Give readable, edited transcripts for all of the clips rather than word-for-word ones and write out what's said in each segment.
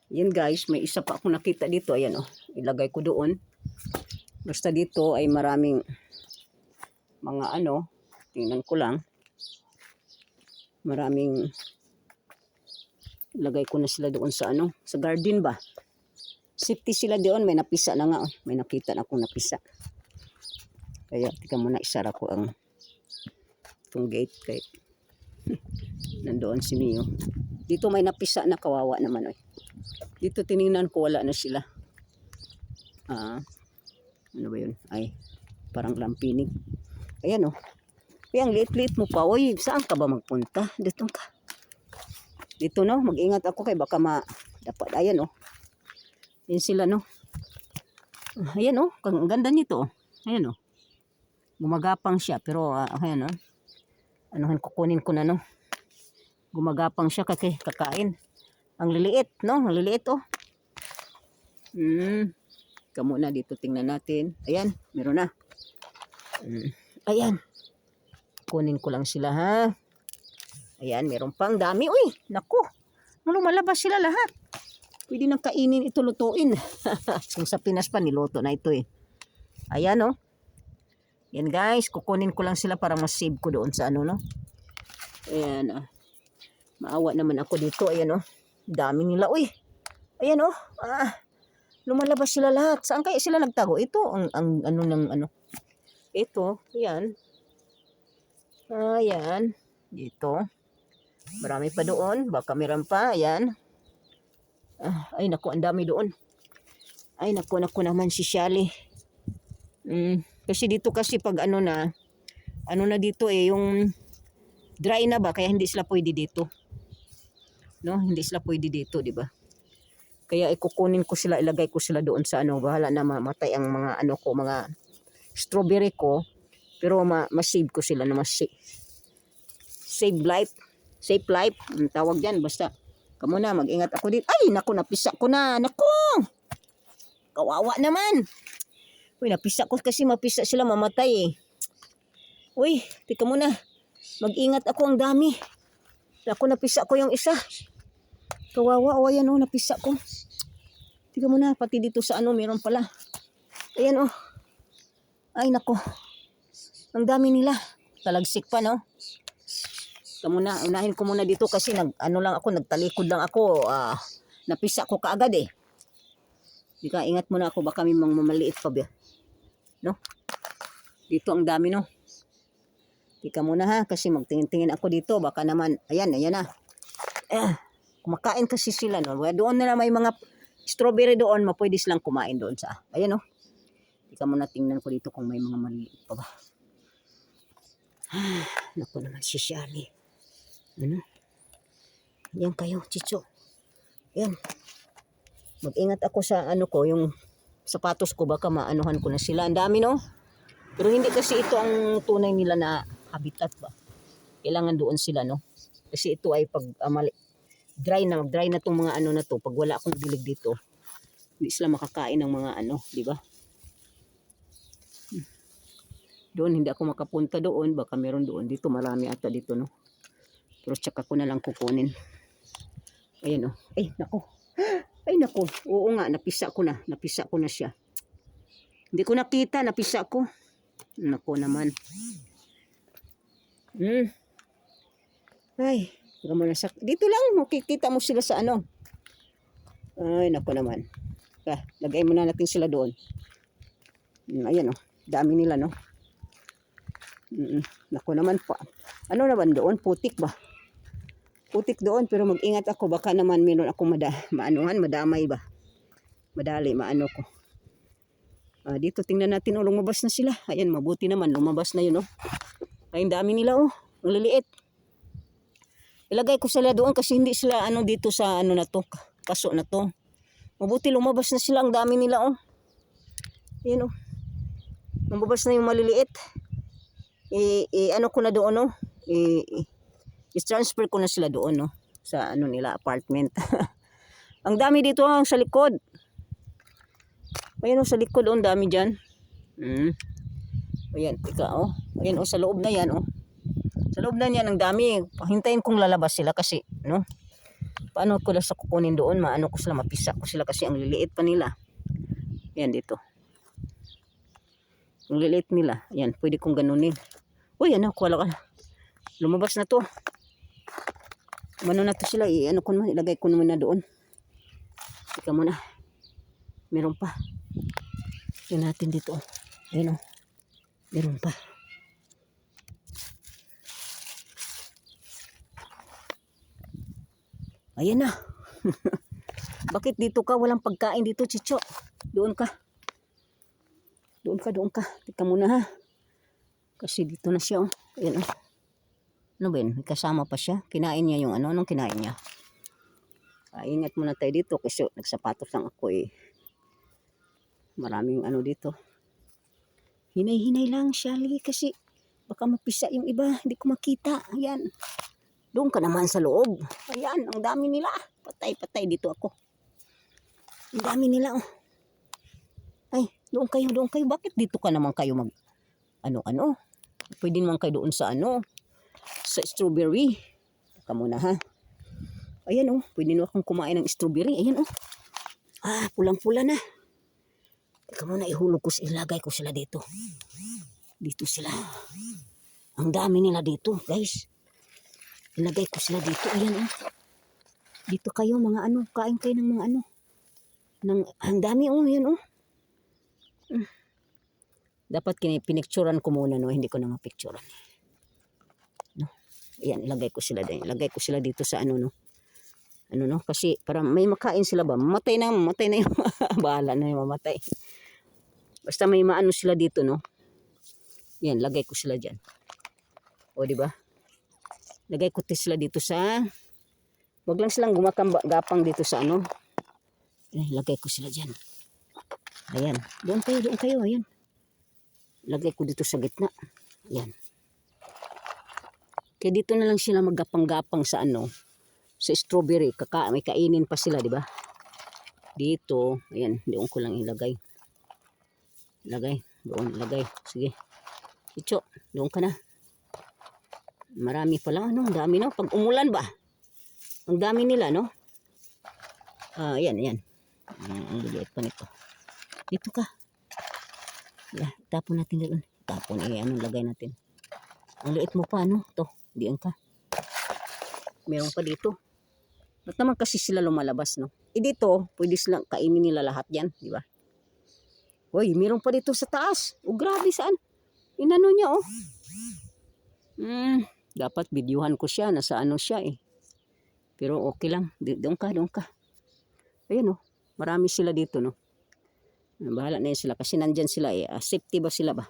Yan guys, may isa pa akong nakita dito. Ayan oh, ilagay ko doon. Basta dito ay maraming mga ano, tingnan ko lang. Maraming, ilagay ko na sila doon sa ano, sa garden ba? Safety sila doon, may napisa na nga oh. May nakita na akong napisa. Kaya tika muna, isara ko ang itong gate kay nandoon si Mio. Dito may napisa na, kawawa naman oh. Dito tiningnan ko, wala na sila. Ano ba yun? Ay, parang lampinig. Ayan oh. Ay, ang liit-liit mo pa. Uy, saan ka ba magpunta? Dito ka. Dito no, mag-ingat ako kay baka dapat. Ayan oh. Yan sila no. Ayan oh, ang ganda nito oh. Ayan oh. Gumagapang siya pero ayan oh. Anuhan, kukunin ko na no. Gumagapang siya kakain. Ang liliit, no? Ang liliit, oh. Kamo na dito, tingnan natin. Ayan, meron na. Ayan. Kunin ko lang sila, ha? Ayan, meron pang dami. Uy, naku. Lumalabas sila lahat. Pwede nang kainin ito, lutuin. Kung sa Pinas pa, niluto na ito, eh. Ayan, oh. Yan, guys. Kukunin ko lang sila para mas-save ko doon sa ano, no? Ayan, oh. Maawa naman ako dito. Ayan, oh. Dami nila. Uy. Ayan oh. Lumalabas sila lahat. Saan kaya sila nagtago? Ito ang ano ng ano. Ito. Ayan. Ayan. Dito. Marami pa doon. Baka meron pa. Ayan. Ay naku, ang dami doon. Ay naku naman si Shally. Kasi dito kasi pag ano na dito eh, yung dry na ba? Kaya hindi sila pwede dito. No, hindi sila pwede dito, di ba? Kaya ikukunin ko sila, ilagay ko sila doon sa ano, bahala na mamatay ang mga ano ko, mga strawberry ko, pero ma-save ko sila na save life, save life, ang tawag diyan, basta kamo na, mag-ingat ako dito. Ay, naku, napisa ko na, naku! Kawawa naman. Uy, napisa ko kasi mapisa sila, mamatay eh. Uy, tika muna. Mag-ingat ako, ang dami. Naku, napisa ko yung isa. Kawawa, o ayan o, napisa ko. Tignan mo na, pati dito sa ano, meron pala. Ayan o. Ay, naku. Ang dami nila. Talagsik pa, no? Ika muna, unahin ko muna dito kasi nagtalikod lang ako. Napisa ko kaagad eh. Ika, ingat muna ako, baka may mga mamaliit pa ba. No? Dito ang dami, no? Ika muna ha, kasi magtingin-tingin ako dito. Baka naman, ayan na. Kumakain kasi sila, no? Doon na may mga strawberry doon, mapwede silang kumain doon sa, ayan, no? Ika muna, tingnan ko dito kung may mga maliit pa ba. Naku naman si Shally. Ano? Yan kayo, Chicho. Yan. Mag-ingat ako sa ano ko, yung sapatos ko, baka maanuhan ko na sila. Ang dami, no? Pero hindi kasi ito ang tunay nila na habitat ba. Kailangan doon sila, no? Kasi ito ay pag dry na tong mga ano na to. Pag wala akong dilig dito, hindi sila makakain ng mga ano, di ba? Doon, hindi ako makapunta doon. Baka meron doon. Dito, marami ata dito, no? Pero tsaka ko na lang kukunin. Ayan, oh. Ay, naku. Ay, naku. Oo nga, napisa ko na siya. Hindi ko nakita, napisa ko. Naku naman. Ay, dito lang, makikita mo sila sa ano. Ay, naku naman. Lagay muna natin sila doon. Ayan, oh. Dami nila, no? Naku naman pa. Ano naman doon? Putik ba? Putik doon, pero mag-ingat ako. Baka naman meron akong madamay ba? Madali, maano ko. Dito, tingnan natin, oh, lumabas na sila. Ayan, mabuti naman, lumabas na yun, oh. Ay, dami nila, oh. Ang liliit. Ilagay ko sila doon kasi hindi sila, dito sa, na to, kaso na to. Mabuti, lumabas na sila, ang dami nila, oh. Ayan, oh. Lumabas na yung maliliit. Ano ko na doon, oh. I-transfer ko na sila doon, no? Sa, nila, apartment. Ang dami dito, oh, sa likod. Ayan, oh, sa likod, oh, ang dami dyan. Ayan, oh. Ayan, oh, sa loob na yan, oh. Sa loob na yan, ang dami. Hintayin kong lalabas sila kasi, no? Paano ko lang sa kukunin doon? Maano ko sila, mapisa ko sila kasi ang liliit pa nila. Yan dito. Ang liliit nila. Yan, pwede kong ganunin. Uy, ano, kuwala ka. Lumabas na to. Ano na to sila, ano ko naman, ilagay ko naman na doon. Ika muna. Meron pa. Yan natin dito. Ayun o. Meron pa. Ayan na. Bakit dito ka? Walang pagkain dito, Chicho. Doon ka. Doon ka. Tika muna ha. Kasi dito na siya. Oh. Ayan oh. Ano ba yun? May kasama pa siya. Kinain niya yung ano. Anong kinain niya? Ingat muna tayo dito kasi nagsapatos lang ako eh. Maraming ano dito. Hinay-hinay lang, Shelly, kasi baka mapisa yung iba. Hindi ko makita. Ayan. Doon ka naman sa loob. Ayan, ang dami nila. Patay-patay dito ako. Ang dami nila oh. Ay, doon kayo. Bakit dito ka naman kayo mag ano? Pwede naman kayo doon sa ano, sa strawberry. Teka muna ha. Ayan oh, pwede na akong kumain ng strawberry. Ayan oh. Pulang-pula na. Teka muna, ilagay ko sila dito. Dito sila. Ang dami nila dito, guys. Ilagay ko sila dito. Ayan oh. Dito kayo mga ano, kain kayo ng mga ano. Ang dami oh, ayan oh. Dapat pinicturan ko muna no, hindi ko na mapicturan. No. Ayan, ilagay ko sila din. Ilagay ko sila dito sa ano no. Ano no, kasi para may makain sila ba? Mamatay na yung bahala na yung mamatay. Basta may maano sila dito no. Yan, lagay ko sila diyan. O di ba? Lagay ko sila dito sa, wag lang silang gapang dito sa ano. Lagay ko sila diyan. Ayan, doon kayo, ayan. Lagay ko dito sa gitna. Ayan. Kaya dito na lang sila maggapang-gapang sa ano, sa strawberry. May kainin pa sila, di ba? Dito, ayan, doon ko lang ilagay. Ilagay. Sige. Chicho, doon ka na. Marami pala, ano, ang dami no. Pag umulan ba? Ang dami nila, no? Ayan. Ang liit pa nito. Dito ka. Tapon natin doon. Lagay natin. Ang liit mo pa, no? Ito, diyan ka. Meron pa dito. Ba't naman kasi sila lumalabas, no? Dito, pwede silang kainin nila lahat yan, di ba? Hoy, meron pa dito sa taas. Grabe, saan? Inano niya, oh. Dapat videohan ko siya. Nasa ano siya, eh. Pero okay lang. Doon ka. Ayun, oh. Marami sila dito, no? Bahala na yun sila. Kasi nandyan sila, eh. Safety ba sila ba?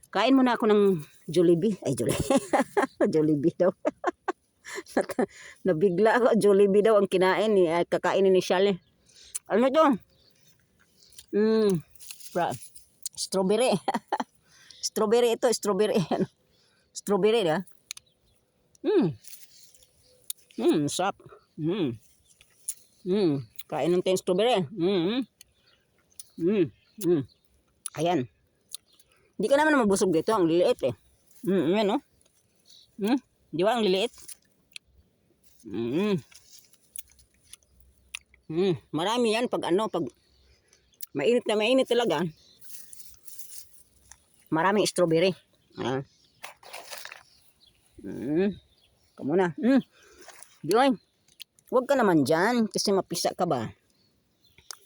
Kain muna ako ng Jollibee. Ay, Jollibee daw. Nabigla ako. Jollibee daw ang kinain. Kakainin ni Shale. Ano to? Strawberry. Strawberry ito. Strawberry. Strawberry, da? Sarap. Kain ng tayong strawberry. Ayan. Hindi ka naman mabusog dito. Ang liliit eh. Ayan no? Di ba ang liliit? Marami yan pag mainit na mainit talaga. Maraming strawberry. Kamu na. Diyoy. Huwag ka naman dyan kasi mapisa ka ba?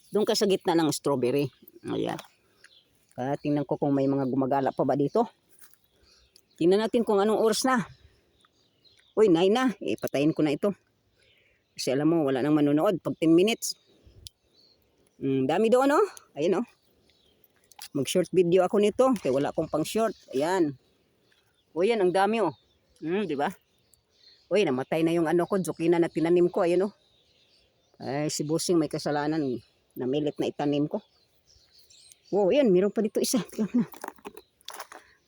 Doon ka sa gitna ng strawberry. Ayan. Tingnan ko kung may mga gumagala pa ba dito. Tingnan natin kung anong oras na. Uy, 9 na. Patayin ko na ito. Kasi alam mo, wala nang manonood. Pag 10 minutes. Dami doon, no? Ayan, no? Mag-short video ako nito. Kaya wala akong pang short. Ayan. O yan, ang dami, oh. Diba? Uy, namatay na yung ano ko. Zucchini na tinanim ko. Ayan, oh. Ay, si Busing may kasalanan. Namilit na itanim ko. Wow, yan. Meron pa dito isa.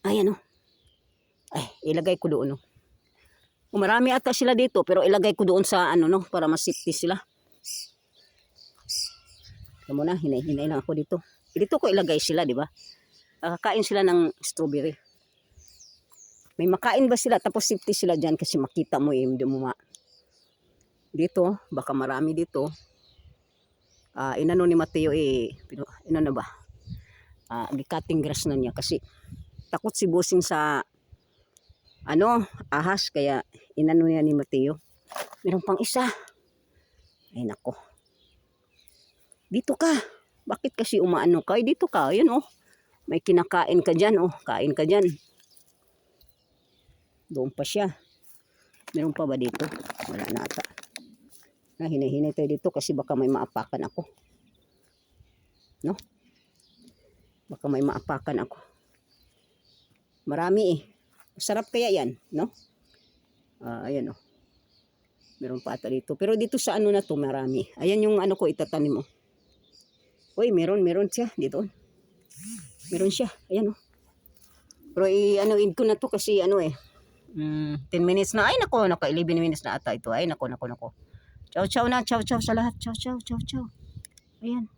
Ayan, oh. Ay, ilagay ko doon, oh. Marami ata sila dito. Pero ilagay ko doon sa ano, no? Para mas-safety sila. Alam mo na, hinay lang ako dito. Dito ko ilagay sila, di ba? Kakain sila ng strawberry. May makain ba sila? Tapos safety sila dyan kasi makita mo eh. Hindi mo Dito, baka marami dito. Inano ni Mateo inano ba? Di-cutting grass na niya kasi takot si Bossing sa ahas, kaya inano niya ni Mateo. Meron pang isa. Ay nako. Dito ka. Bakit kasi umaano ka? Dito ka. Ayun oh. May kinakain ka dyan oh. Kain ka dyan. Doon pa siya. Meron pa ba dito? Wala na ata. Hinay-hinay tayo dito kasi baka may maapakan ako. No? Baka may maapakan ako. Marami eh. Masarap kaya yan, no? Ayan oh. Meron pa ata dito. Pero dito sa ano na to, marami. Ayan yung ano ko itatanim oh. Uy, meron siya dito. Meron siya. Ayan oh. Pero i-anoin ko na to kasi 10 minutes na. Ay nako, naka 11 minutes na ata ito. Ay nako. Ciao na, ciao sa lahat. Ciao. Ayan.